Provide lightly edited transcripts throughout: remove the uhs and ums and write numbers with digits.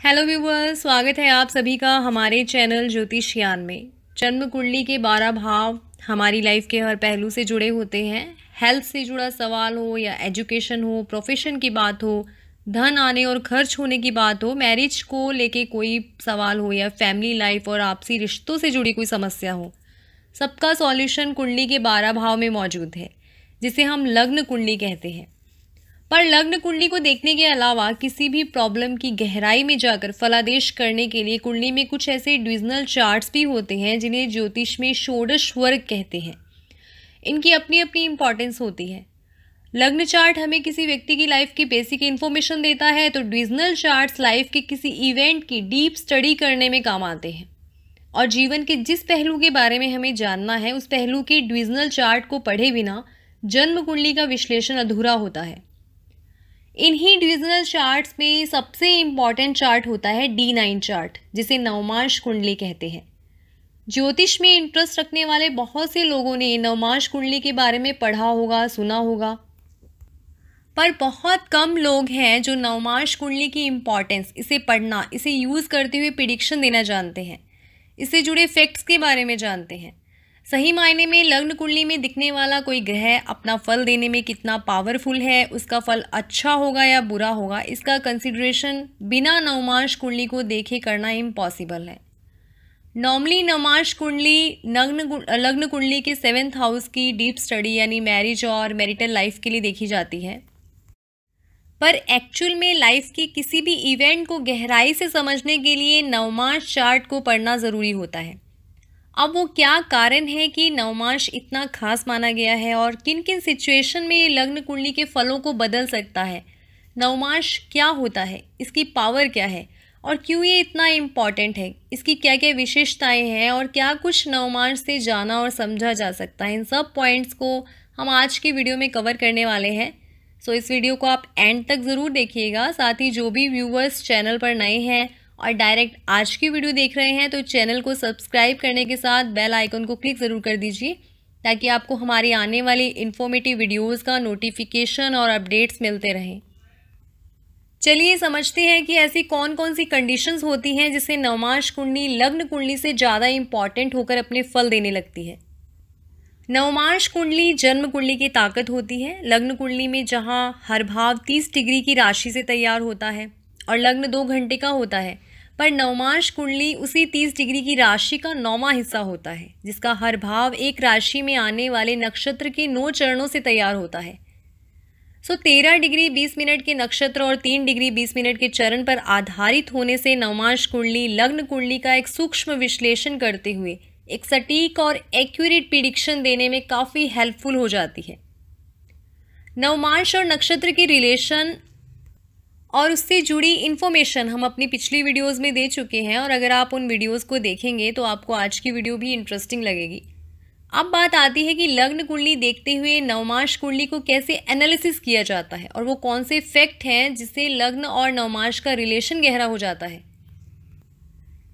Hello viewers, स्वागत है आप सभी का हमारे चैनल ज्योतिष ज्ञान में। जन्म कुंडली के 12 भाव हमारी लाइफ के हर पहलू से जुड़े होते हैं। हेल्थ से जुड़ा सवाल हो या एजुकेशन हो, प्रोफेशन की बात हो, धन आने और खर्च होने की बात हो, मैरिज को लेके कोई सवाल हो या फैमिली लाइफ और आपसी रिश्तों से जुड़ी कोई समस्या हो, सबका सॉल्यूशन कुंडली के 12 भाव में मौजूद है, जिसे हम लग्न कुंडली कहते हैं। पर लग्न कुंडली को देखने के अलावा किसी भी प्रॉब्लम की गहराई में जाकर फलादेश करने के लिए कुंडली में कुछ ऐसे डिविजनल चार्ट्स भी होते हैं जिन्हें ज्योतिष में षोडश वर्ग कहते हैं। इनकी अपनी अपनी इंपॉर्टेंस होती है। लग्न चार्ट हमें किसी व्यक्ति की लाइफ की बेसिक इन्फॉर्मेशन देता है, तो डिविजनल चार्ट्स लाइफ के किसी इवेंट की डीप स्टडी करने में काम आते हैं। और जीवन के जिस पहलू के बारे में हमें जानना है, उस पहलू के डिविजनल चार्ट को पढ़े बिना जन्म कुंडली का विश्लेषण अधूरा होता है। इन्हीं डिविजनल चार्ट्स में सबसे इम्पॉर्टेंट चार्ट होता है D9 चार्ट, जिसे नवमांश कुंडली कहते हैं। ज्योतिष में इंटरेस्ट रखने वाले बहुत से लोगों ने नवमांश कुंडली के बारे में पढ़ा होगा, सुना होगा, पर बहुत कम लोग हैं जो नवमांश कुंडली की इम्पॉर्टेंस, इसे पढ़ना, इसे यूज़ करते हुए प्रिडिक्शन देना जानते हैं, इससे जुड़े फैक्ट्स के बारे में जानते हैं। सही मायने में लग्न कुंडली में दिखने वाला कोई ग्रह अपना फल देने में कितना पावरफुल है, उसका फल अच्छा होगा या बुरा होगा, इसका कंसिडरेशन बिना नवमांश कुंडली को देखे करना इम्पॉसिबल है। नॉर्मली नवमांश कुंडली लग्न कुंडली के 7th हाउस की डीप स्टडी यानी मैरिज और मैरिटल लाइफ के लिए देखी जाती है। पर एक्चुअल में लाइफ के किसी भी इवेंट को गहराई से समझने के लिए नवमांश चार्ट को पढ़ना ज़रूरी होता है। अब वो क्या कारण है कि नवमांश इतना खास माना गया है और किन किन सिचुएशन में ये लग्न कुंडली के फलों को बदल सकता है, नवमांश क्या होता है, इसकी पावर क्या है और क्यों ये इतना इम्पॉर्टेंट है, इसकी क्या क्या विशेषताएं हैं और क्या कुछ नवमांश से जाना और समझा जा सकता है, इन सब पॉइंट्स को हम आज की वीडियो में कवर करने वाले हैं। सो इस वीडियो को आप एंड तक ज़रूर देखिएगा। साथ ही जो भी व्यूवर्स चैनल पर नए हैं और डायरेक्ट आज की वीडियो देख रहे हैं, तो चैनल को सब्सक्राइब करने के साथ बेल आइकन को क्लिक ज़रूर कर दीजिए, ताकि आपको हमारी आने वाली इन्फॉर्मेटिव वीडियोस का नोटिफिकेशन और अपडेट्स मिलते रहें। चलिए समझते हैं कि ऐसी कौन कौन सी कंडीशंस होती हैं जिससे नवमांश कुंडली लग्न कुंडली से ज़्यादा इम्पॉर्टेंट होकर अपने फल देने लगती है। नवमांश कुंडली जन्म कुंडली की ताकत होती है। लग्न कुंडली में जहाँ हर भाव 30 डिग्री की राशि से तैयार होता है और लग्न 2 घंटे का होता है, पर नवमांश कुंडली उसी 30 डिग्री की राशि का 9वां हिस्सा होता है, जिसका हर भाव एक राशि में आने वाले नक्षत्र के 9 चरणों से तैयार होता है। 13 डिग्री 20 मिनट के नक्षत्र और 3 डिग्री 20 मिनट के चरण पर आधारित होने से नवमांश कुंडली लग्न कुंडली का एक सूक्ष्म विश्लेषण करते हुए एक सटीक और एक्यूरेट प्रिडिक्शन देने में काफ़ी हेल्पफुल हो जाती है। नवमांश और नक्षत्र की रिलेशन और उससे जुड़ी इन्फॉर्मेशन हम अपनी पिछली वीडियोस में दे चुके हैं, और अगर आप उन वीडियोस को देखेंगे तो आपको आज की वीडियो भी इंटरेस्टिंग लगेगी। अब बात आती है कि लग्न कुंडली देखते हुए नवमांश कुंडली को कैसे एनालिसिस किया जाता है और वो कौन से फैक्ट हैं जिससे लग्न और नवमांश का रिलेशन गहरा हो जाता है।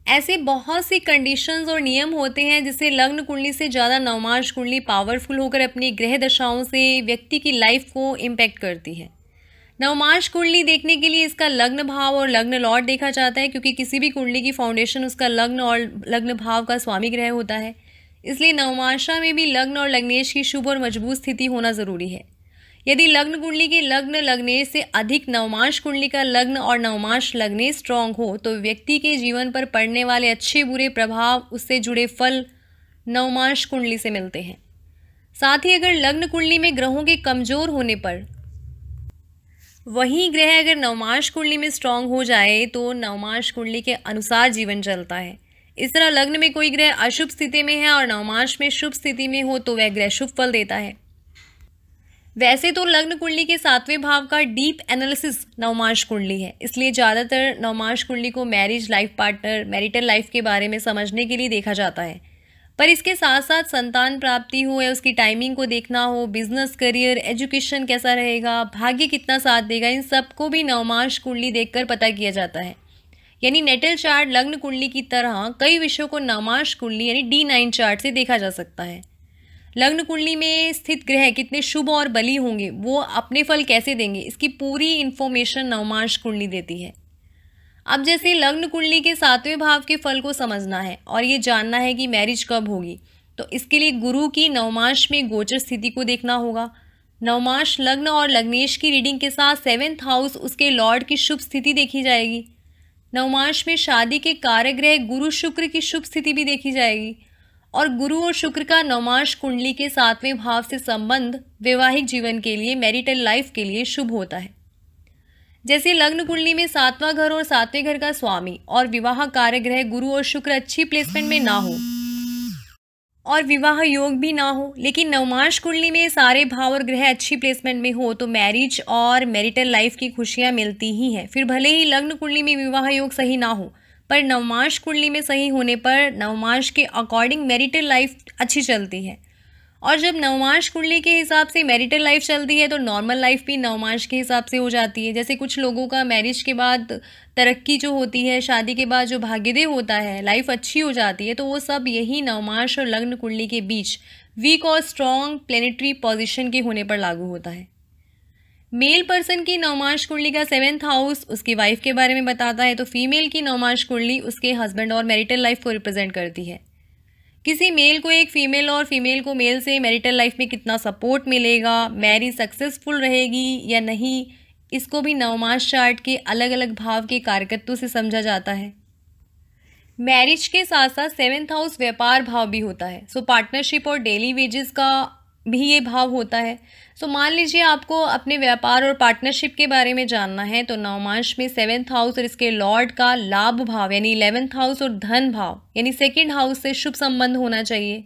ऐसे बहुत सी कंडीशंस और नियम होते हैं जिससे लग्न कुंडली से ज़्यादा नवमांश कुंडली पावरफुल होकर अपनी ग्रह दशाओं से व्यक्ति की लाइफ को इम्पैक्ट करती है। नवमांश कुंडली देखने के लिए इसका लग्न भाव और लग्न लॉर्ड देखा जाता है, क्योंकि किसी भी कुंडली की फाउंडेशन उसका लग्न और लग्न भाव का स्वामी ग्रह होता है। इसलिए नवमांशा में भी लग्न और लग्नेश की शुभ और मजबूत स्थिति होना जरूरी है। यदि लग्न कुंडली के लग्न लग्नेश से अधिक नवमांश कुंडली का लग्न और नवमांश लग्नेश स्ट्रांग हो, तो व्यक्ति के जीवन पर पड़ने वाले अच्छे बुरे प्रभाव, उससे जुड़े फल नवमांश कुंडली से मिलते हैं। साथ ही अगर लग्न कुंडली में ग्रहों के कमजोर होने पर वही ग्रह अगर नवमांश कुंडली में स्ट्रांग हो जाए तो नवमांश कुंडली के अनुसार जीवन चलता है। इस तरह लग्न में कोई ग्रह अशुभ स्थिति में है और नवमांश में शुभ स्थिति में हो तो वह ग्रह शुभ फल देता है। वैसे तो लग्न कुंडली के 7वें भाव का डीप एनालिसिस नवमांश कुंडली है, इसलिए ज़्यादातर नवमांश कुंडली को marriage life partner, marital life के बारे में समझने के लिए देखा जाता है। पर इसके साथ साथ संतान प्राप्ति हो या उसकी टाइमिंग को देखना हो, बिजनेस, करियर, एजुकेशन कैसा रहेगा, भाग्य कितना साथ देगा, इन सबको भी नवमांश कुंडली देखकर पता किया जाता है। यानी नेटल चार्ट लग्न कुंडली की तरह कई विषयों को नवमांश कुंडली यानी D9 चार्ट से देखा जा सकता है। लग्न कुंडली में स्थित ग्रह कितने शुभ और बली होंगे, वो अपने फल कैसे देंगे, इसकी पूरी इन्फॉर्मेशन नवमांश कुंडली देती है। अब जैसे लग्न कुंडली के 7वें भाव के फल को समझना है और ये जानना है कि मैरिज कब होगी, तो इसके लिए गुरु की नवमांश में गोचर स्थिति को देखना होगा। नवमांश लग्न और लग्नेश की रीडिंग के साथ 7th हाउस उसके लॉर्ड की शुभ स्थिति देखी जाएगी। नवमांश में शादी के कारग्रह गुरु शुक्र की शुभ स्थिति भी देखी जाएगी और गुरु और शुक्र का नवमांश कुंडली के 7वें भाव से संबंध वैवाहिक जीवन के लिए, मैरिटल लाइफ के लिए शुभ होता है। जैसे लग्न कुंडली में 7वां घर और 7वें घर का स्वामी और विवाह कारग्रह गुरु और शुक्र अच्छी प्लेसमेंट में ना हो और विवाह योग भी ना हो, लेकिन नवमांश कुंडली में सारे भाव और ग्रह अच्छी प्लेसमेंट में हो तो मैरिज और मैरिटल लाइफ की खुशियां मिलती ही हैं। फिर भले ही लग्न कुंडली में विवाह योग सही ना हो, पर नवमांश कुंडली में सही होने पर नवमांश के अकॉर्डिंग मैरिटल लाइफ अच्छी चलती है। और जब नवमांश कुंडली के हिसाब से मैरिटल लाइफ चलती है तो नॉर्मल लाइफ भी नवमांश के हिसाब से हो जाती है। जैसे कुछ लोगों का मैरिज के बाद तरक्की जो होती है, शादी के बाद जो भाग्योदय होता है, लाइफ अच्छी हो जाती है, तो वो सब यही नवमांश और लग्न कुंडली के बीच वीक और स्ट्रॉन्ग प्लेनेटरी पोजीशन के होने पर लागू होता है। मेल पर्सन की नवमांश कुंडली का 7th हाउस उसकी वाइफ के बारे में बताता है, तो फीमेल की नवमांश कुंडली उसके हस्बैंड और मैरिटल लाइफ को रिप्रेजेंट करती है। किसी मेल को एक फीमेल और फीमेल को मेल से मैरिटल लाइफ में कितना सपोर्ट मिलेगा, मैरिज सक्सेसफुल रहेगी या नहीं, इसको भी नवमांश चार्ट के अलग अलग भाव के कारकत्व से समझा जाता है। मैरिज के साथ साथ 7th हाउस व्यापार भाव भी होता है। सो पार्टनरशिप और डेली वेजेस का भी ये भाव होता है। सो मान लीजिए आपको अपने व्यापार और पार्टनरशिप के बारे में जानना है, तो नवमांश में 7th हाउस और इसके लॉर्ड का लाभ भाव यानी 11th हाउस और धन भाव यानी 2nd हाउस से शुभ संबंध होना चाहिए।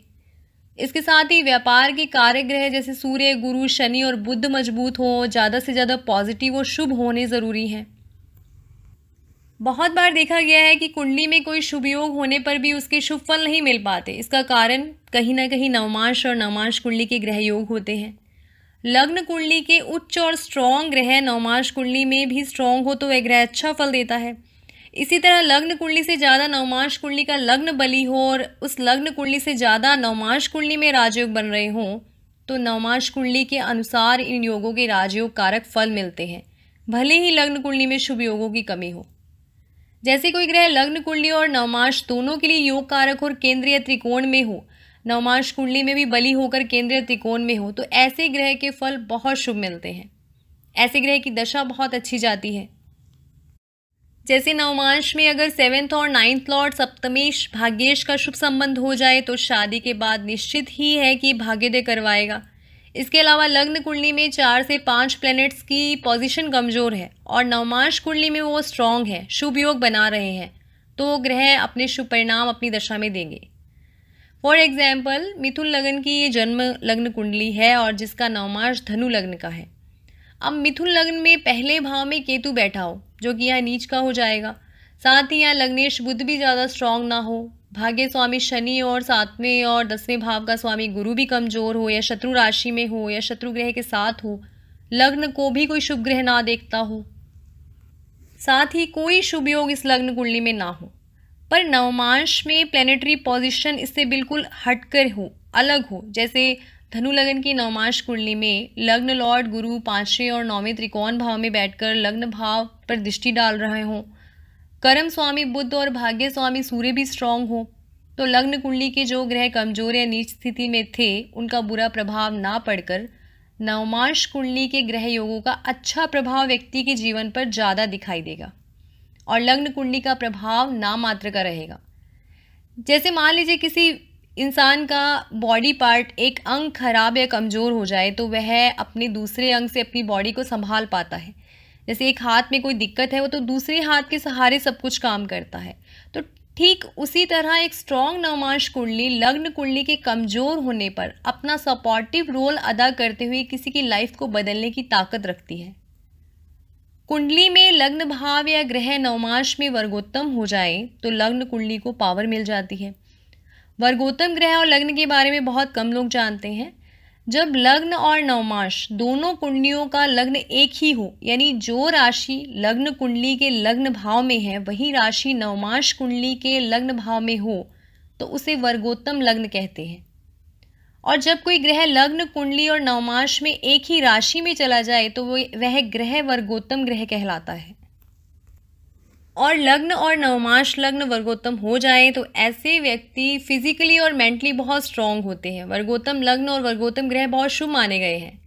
इसके साथ ही व्यापार के कार्य ग्रह जैसे सूर्य, गुरु, शनि और बुध मजबूत हो, ज़्यादा से ज़्यादा पॉजिटिव और शुभ होने ज़रूरी हैं। बहुत बार देखा गया है कि कुंडली में कोई शुभ योग होने पर भी उसके शुभ फल नहीं मिल पाते। इसका कारण कहीं ना कहीं नवमांश और नवमांश कुंडली के ग्रह योग होते हैं। लग्न कुंडली के उच्च और स्ट्रॉन्ग ग्रह नवमांश कुंडली में भी स्ट्रॉन्ग हो तो वह ग्रह अच्छा फल देता है। इसी तरह लग्न कुंडली से ज़्यादा नवमांश कुंडली का लग्न बली हो और उस लग्न कुंडली से ज़्यादा नवमांश कुंडली में राजयोग बन रहे हों तो नवमांश कुंडली के अनुसार इन योगों के राजयोग कारक फल मिलते हैं, भले ही लग्न कुंडली में शुभ योगों की कमी हो। जैसे कोई ग्रह लग्न कुंडली और नवमांश दोनों के लिए योग कारक और केंद्रीय त्रिकोण में हो, नवमांश कुंडली में भी बली होकर केंद्रीय त्रिकोण में हो, तो ऐसे ग्रह के फल बहुत शुभ मिलते हैं। ऐसे ग्रह की दशा बहुत अच्छी जाती है। जैसे नवमांश में अगर 7th और 9th लॉर्ड सप्तमेश भाग्येश का शुभ संबंध हो जाए तो शादी के बाद निश्चित ही है कि भाग्योदय करवाएगा। इसके अलावा लग्न कुंडली में 4 से 5 प्लैनेट्स की पोजीशन कमजोर है और नवमांश कुंडली में वो स्ट्रांग है, शुभ योग बना रहे हैं, तो ग्रह अपने शुभ परिणाम अपनी दशा में देंगे। फॉर एग्जाम्पल मिथुन लग्न की ये जन्म लग्न कुंडली है और जिसका नवमांश धनु लग्न का है। अब मिथुन लग्न में पहले भाव में केतु बैठा हो जो कि यहाँ नीच का हो जाएगा, साथ ही यहाँ लग्नेश बुध भी ज़्यादा स्ट्रांग ना हो, भाग्य स्वामी शनि और 7वें और 10वें भाव का स्वामी गुरु भी कमजोर हो या शत्रु राशि में हो या शत्रु ग्रह के साथ हो, लग्न को भी कोई शुभ ग्रह ना देखता हो, साथ ही कोई शुभ योग इस लग्न कुंडली में ना हो, पर नवमांश में प्लेनेटरी पोजीशन इससे बिल्कुल हटकर हो, अलग हो। जैसे धनु लग्न की नवमांश कुंडली में लग्न लॉर्ड गुरु 5वें और 9वें त्रिकोण भाव में बैठकर लग्न भाव पर दृष्टि डाल रहे हों, कर्म स्वामी बुध और भाग्य स्वामी सूर्य भी स्ट्रांग हो, तो लग्न कुंडली के जो ग्रह कमजोर या नीच स्थिति में थे उनका बुरा प्रभाव ना पड़कर नवमांश कुंडली के ग्रह योगों का अच्छा प्रभाव व्यक्ति के जीवन पर ज़्यादा दिखाई देगा और लग्न कुंडली का प्रभाव ना मात्र का रहेगा। जैसे मान लीजिए किसी इंसान का बॉडी पार्ट, एक अंग खराब या कमज़ोर हो जाए तो वह अपने दूसरे अंग से अपनी बॉडी को संभाल पाता है। जैसे एक हाथ में कोई दिक्कत है वो तो दूसरे हाथ के सहारे सब कुछ काम करता है, तो ठीक उसी तरह एक स्ट्रॉन्ग नवमांश कुंडली लग्न कुंडली के कमज़ोर होने पर अपना सपोर्टिव रोल अदा करते हुए किसी की लाइफ को बदलने की ताकत रखती है। कुंडली में लग्न भाव या ग्रह नवमांश में वर्गोत्तम हो जाए तो लग्न कुंडली को पावर मिल जाती है। वर्गोत्तम ग्रह और लग्न के बारे में बहुत कम लोग जानते हैं। जब लग्न और नवमांश दोनों कुंडलियों का लग्न एक ही हो, यानी जो राशि लग्न कुंडली के लग्न भाव में है वही राशि नवमांश कुंडली के लग्न भाव में हो, तो उसे वर्गोत्तम लग्न कहते हैं। और जब कोई ग्रह लग्न कुंडली और नवमांश में एक ही राशि में चला जाए तो वह ग्रह वर्गोत्तम ग्रह कहलाता है। और लग्न और नवमांश लग्न वर्गोत्तम हो जाए तो ऐसे व्यक्ति फिजिकली और मेंटली बहुत स्ट्रांग होते हैं। वर्गोत्तम लग्न और वर्गोत्तम ग्रह बहुत शुभ माने गए हैं।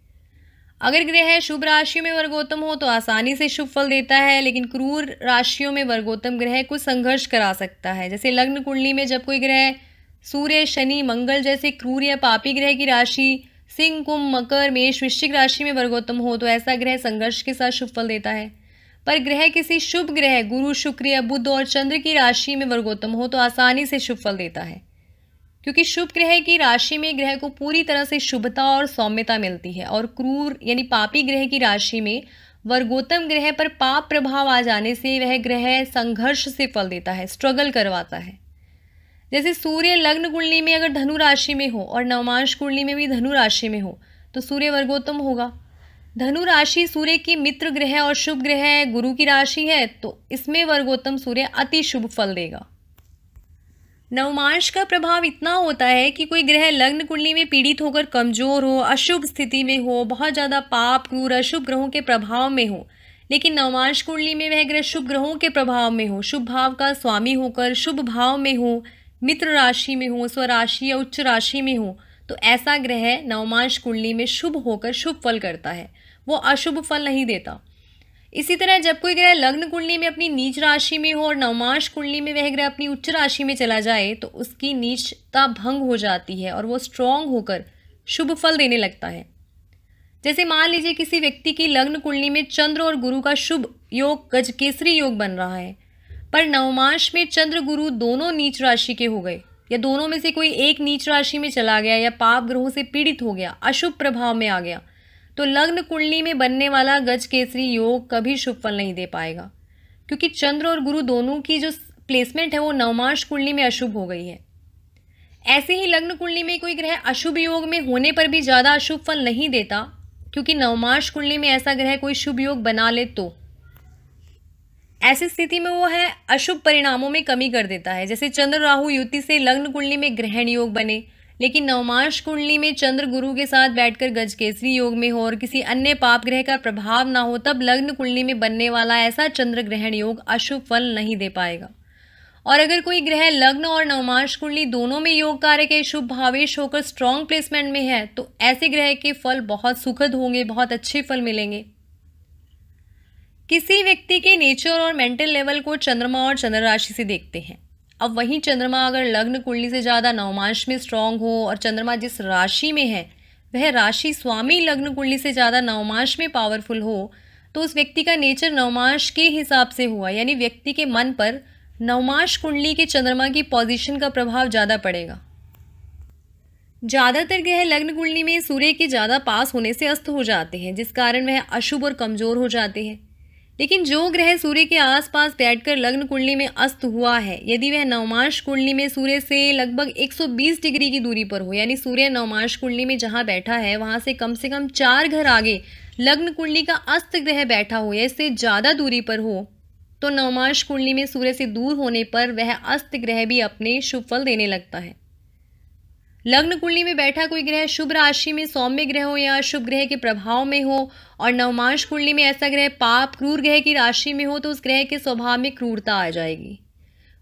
अगर ग्रह शुभ राशियों में वर्गोत्तम हो तो आसानी से शुभ फल देता है, लेकिन क्रूर राशियों में वर्गोत्तम ग्रह कुछ संघर्ष करा सकता है। जैसे लग्न कुंडली में जब कोई ग्रह सूर्य, शनि, मंगल जैसे क्रूर या पापी ग्रह की राशि सिंह, कुंभ, मकर, मेष, वृश्चिक राशि में वर्गोत्तम हो तो ऐसा ग्रह संघर्ष के साथ शुभ फल देता है। पर ग्रह किसी शुभ ग्रह गुरु, शुक्र या बुध और चंद्र की राशि में वर्गोत्तम हो तो आसानी से शुभ फल देता है, क्योंकि शुभ ग्रह की राशि में ग्रह को पूरी तरह से शुभता और सौम्यता मिलती है। और क्रूर यानी पापी ग्रह की राशि में वर्गोत्तम ग्रह पर पाप प्रभाव आ जाने से वह ग्रह संघर्ष से फल देता है, स्ट्रगल करवाता है। जैसे सूर्य लग्न कुंडली में अगर धनु राशि में हो और नवमांश कुंडली में भी धनु राशि में हो तो सूर्य वर्गोत्तम होगा। धनु राशि सूर्य की मित्र ग्रह और शुभ ग्रह गुरु की राशि है, तो इसमें वर्गोत्तम सूर्य अति शुभ फल देगा। नवमांश का प्रभाव इतना होता है कि कोई ग्रह लग्न कुंडली में पीड़ित होकर कमजोर हो, अशुभ स्थिति में हो, बहुत ज़्यादा पाप, क्रूर, अशुभ ग्रहों के प्रभाव में हो, लेकिन नवमांश कुंडली में वह ग्रह शुभ ग्रहों के प्रभाव में हो, शुभ भाव का स्वामी होकर शुभ भाव में हो, मित्र राशि में हो, स्वराशि या उच्च राशि में हो, तो ऐसा ग्रह नवमांश कुंडली में शुभ होकर शुभ फल करता है, वो अशुभ फल नहीं देता। इसी तरह जब कोई ग्रह लग्न कुंडली में अपनी नीच राशि में हो और नवमांश कुंडली में वह ग्रह अपनी उच्च राशि में चला जाए तो उसकी नीचता भंग हो जाती है और वो स्ट्रांग होकर शुभ फल देने लगता है। जैसे मान लीजिए किसी व्यक्ति की लग्न कुंडली में चंद्र और गुरु का शुभ योग गजकेसरी योग बन रहा है, पर नवमांश में चंद्र गुरु दोनों नीच राशि के हो गए या दोनों में से कोई एक नीच राशि में चला गया या पाप ग्रहों से पीड़ित हो गया, अशुभ प्रभाव में आ गया, तो लग्न कुंडली में बनने वाला गज केसरी योग कभी शुभ फल नहीं दे पाएगा, क्योंकि चंद्र और गुरु दोनों की जो प्लेसमेंट है वो नवमांश कुंडली में अशुभ हो गई है। ऐसे ही लग्न कुंडली में कोई ग्रह अशुभ योग में होने पर भी ज़्यादा अशुभ फल नहीं देता, क्योंकि नवमांश कुंडली में ऐसा ग्रह कोई शुभ योग बना ले तो ऐसी स्थिति में वो है अशुभ परिणामों में कमी कर देता है। जैसे चंद्र राहु युति से लग्न कुंडली में ग्रहण योग बने, लेकिन नवमांश कुंडली में चंद्र गुरु के साथ बैठकर गजकेसरी योग में हो और किसी अन्य पाप ग्रह का प्रभाव ना हो, तब लग्न कुंडली में बनने वाला ऐसा चंद्र ग्रहण योग अशुभ फल नहीं दे पाएगा। और अगर कोई ग्रह लग्न और नवमांश कुंडली दोनों में योग कार्य के शुभ भावेश होकर स्ट्रॉन्ग प्लेसमेंट में है तो ऐसे ग्रह के फल बहुत सुखद होंगे, बहुत अच्छे फल मिलेंगे। किसी व्यक्ति के नेचर और मेंटल लेवल को चंद्रमा और चंद्र राशि से देखते हैं। अब वहीं चंद्रमा अगर लग्न कुंडली से ज़्यादा नवमांश में स्ट्रांग हो और चंद्रमा जिस राशि में है वह राशि स्वामी लग्न कुंडली से ज़्यादा नवमांश में पावरफुल हो, तो उस व्यक्ति का नेचर नवमांश के हिसाब से हुआ, यानी व्यक्ति के मन पर नवमांश कुंडली के चंद्रमा की पोजीशन का प्रभाव ज़्यादा पड़ेगा। ज़्यादातर ग्रह लग्न कुंडली में सूर्य के ज़्यादा पास होने से अस्त हो जाते हैं, जिस कारण वह अशुभ और कमज़ोर हो जाते हैं। लेकिन जो ग्रह सूर्य के आसपास बैठकर लग्न कुंडली में अस्त हुआ है, यदि वह नवमांश कुंडली में सूर्य से लगभग 120 डिग्री की दूरी पर हो, यानी सूर्य नवमांश कुंडली में जहां बैठा है वहां से कम 4 घर आगे लग्न कुंडली का अस्त ग्रह बैठा हो या इससे ज़्यादा दूरी पर हो, तो नवमांश कुंडली में सूर्य से दूर होने पर वह अस्त ग्रह भी अपने शुभ फल देने लगता है। लग्न कुंडली में बैठा कोई ग्रह शुभ राशि में सौम्य ग्रह हो या शुभ ग्रह के प्रभाव में हो और नवमांश कुंडली में ऐसा ग्रह पाप क्रूर ग्रह की राशि में हो तो उस ग्रह के स्वभाव में क्रूरता आ जाएगी।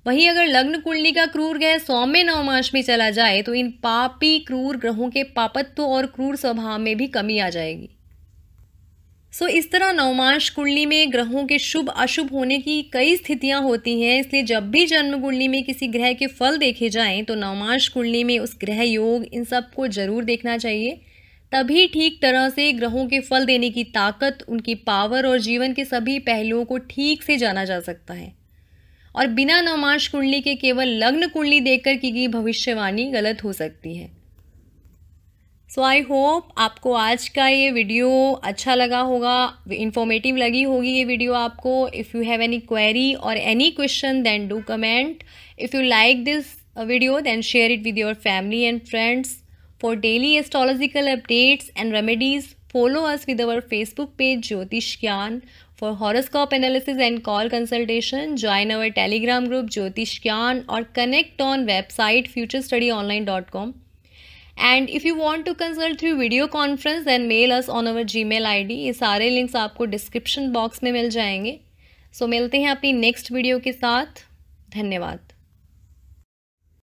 वहीं अगर लग्न कुंडली का क्रूर ग्रह सौम्य नवमांश में चला जाए तो इन पापी क्रूर ग्रहों के पापत्व और क्रूर स्वभाव में भी कमी आ जाएगी। इस तरह नवमांश कुंडली में ग्रहों के शुभ अशुभ होने की कई स्थितियां होती हैं, इसलिए जब भी जन्म कुंडली में किसी ग्रह के फल देखे जाएं तो नवमांश कुंडली में उस ग्रह योग इन सब को जरूर देखना चाहिए। तभी ठीक तरह से ग्रहों के फल देने की ताकत, उनकी पावर और जीवन के सभी पहलुओं को ठीक से जाना जा सकता है। और बिना नवमांश कुंडली के केवल लग्न कुंडली देखकर की गई भविष्यवाणी गलत हो सकती है। आई होप आपको आज का ये वीडियो अच्छा लगा होगा, इन्फॉर्मेटिव लगी होगी ये वीडियो आपको। If you have any query और any question then do comment. If you like this video then share it with your family and friends. For daily astrological updates and remedies follow us with our Facebook page Jyotish Gyan. For horoscope analysis and call consultation, join our Telegram group Jyotish Gyan or connect on website futurestudyonline.com. And if you want to consult through video conference then mail us on our Gmail ID. ये सारे links आपको description box में मिल जाएंगे. सो मिलते हैं अपनी next video के साथ। धन्यवाद।